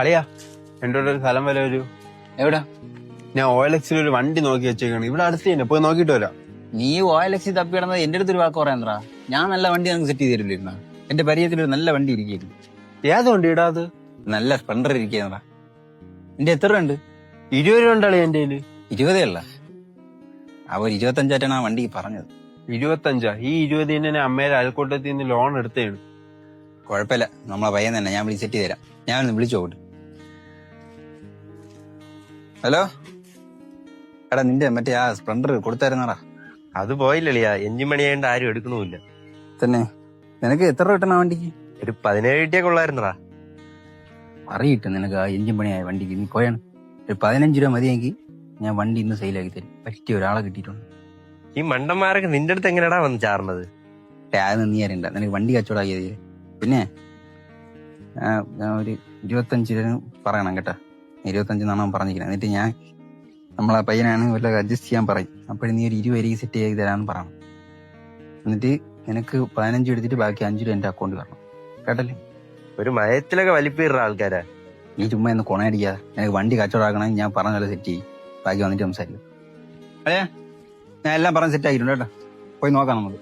അളിയാ എന്റെ ഒരു സ്ഥലം വരെ ഒരു എവിടാ? ഞാൻ OLX ഒരു വണ്ടി നോക്കി വെച്ചേക്കാണ്. ഇവിടെ അടുത്ത് തന്നെ പോയി നോക്കിട്ട് വരാം. നീ OLX തപ്പി കിടന്നത് എന്റെ അടുത്തൊരു വാക്ക് പറയാൻറാ. ഞാൻ നല്ല വണ്ടി നമുക്ക് സെറ്റ് ചെയ്ത് തരില്ലായിരുന്ന. എന്റെ പരിചയത്തിൽ ഒരു നല്ല വണ്ടി ഇരിക്കുന്നു. ഏത് വണ്ടി ഇടാ? അത് നല്ല സ്പ്ലെൻഡർ ഇരിക്കുന്നതാ. എന്റെ എത്ര രൂപ ഉണ്ട്? 20 രൂപ ഉണ്ടല്ലേ എന്റെ 20 അല്ല, അവർ 25 ആ വണ്ടിക്ക് പറഞ്ഞത്. 25? ഈ 20 തന്നെ അമ്മയുടെ അയൽക്കൂട്ടത്തിൽ നിന്ന് ലോൺ എടുത്തേണ്. കുഴപ്പമില്ല, നമ്മളെ പയ്യൻ തന്നെ. ഞാൻ വിളിച്ച് സെറ്റ് ചെയ്ത് തരാം. ഞാനൊന്ന് വിളിച്ചു നോക്കട്ടെ. ഹലോ എടാ, നിന്റെ മറ്റേ ആ സ്പ്ലെൻഡർ കൊടുത്തായിരുന്നാടാ? അത് പോയില്ലളിയാ, എഞ്ചിൻ പണിയായോണ്ട് ആരും എടുക്കണമില്ല. തന്നെ? നിനക്ക് എത്ര രൂപ കിട്ടണ വണ്ടിക്ക്? ഒരു 17 കിട്ടിയാ കൊള്ളായിരുന്നടാ. അറിയിട്ട് നിനക്ക് ആ എഞ്ചിൻ പണിയായ വണ്ടിക്ക്. നീ പോയാണ് ഒരു 15 രൂപ മതിയെങ്കിൽ ഞാൻ വണ്ടി ഇന്ന് സെയിലാക്കി തരും. പറ്റിയ ഒരാളെ കിട്ടിയിട്ടുണ്ട്. ഈ മണ്ടന്മാരൊക്കെ നിന്റെ അടുത്ത് എങ്ങനെയാടാ വന്ന് ചാർന്നത്? അതൊന്നും നീ അറിയണ്ട. നിനക്ക് വണ്ടി കച്ചവടമാക്കിയത്. പിന്നെ ഞാൻ ഒരു 25 രൂപ പറയണം കേട്ടാ. 25 എന്നാണ് പറഞ്ഞിരിക്കുന്നത്. എന്നിട്ട് ഞാൻ നമ്മളെ പയ്യനാണ് വല്ല അഡ്ജസ്റ്റ് ചെയ്യാൻ പറയും. അപ്പോഴും നീ ഒരു 20 വരെ സെറ്റ് ചെയ്ത് തരാമെന്ന് പറയണം. എന്നിട്ട് നിനക്ക് 15 എടുത്തിട്ട് ബാക്കി 5 രൂപ എന്റെ അക്കൗണ്ടിൽ വരണം കേട്ടല്ലേ? ഒരു മയത്തിലൊക്കെ വലിപ്പിടുന്ന ആൾക്കാരാ. നീ ചുമ്മാ ഒന്ന് കൊണയടിക്കാതെ. നിനക്ക് വണ്ടി കച്ചവടമാക്കണമെങ്കിൽ ഞാൻ പറഞ്ഞ പോലെ സെറ്റ് ചെയ്യും. ബാക്കി വന്നിട്ട് സംസാരിക്കും. അല്ലേ? ഞാൻ എല്ലാം പറഞ്ഞ് സെറ്റ് ആക്കിയിട്ടുണ്ട് കേട്ടോ. പോയി നോക്കാം നമുക്ക്.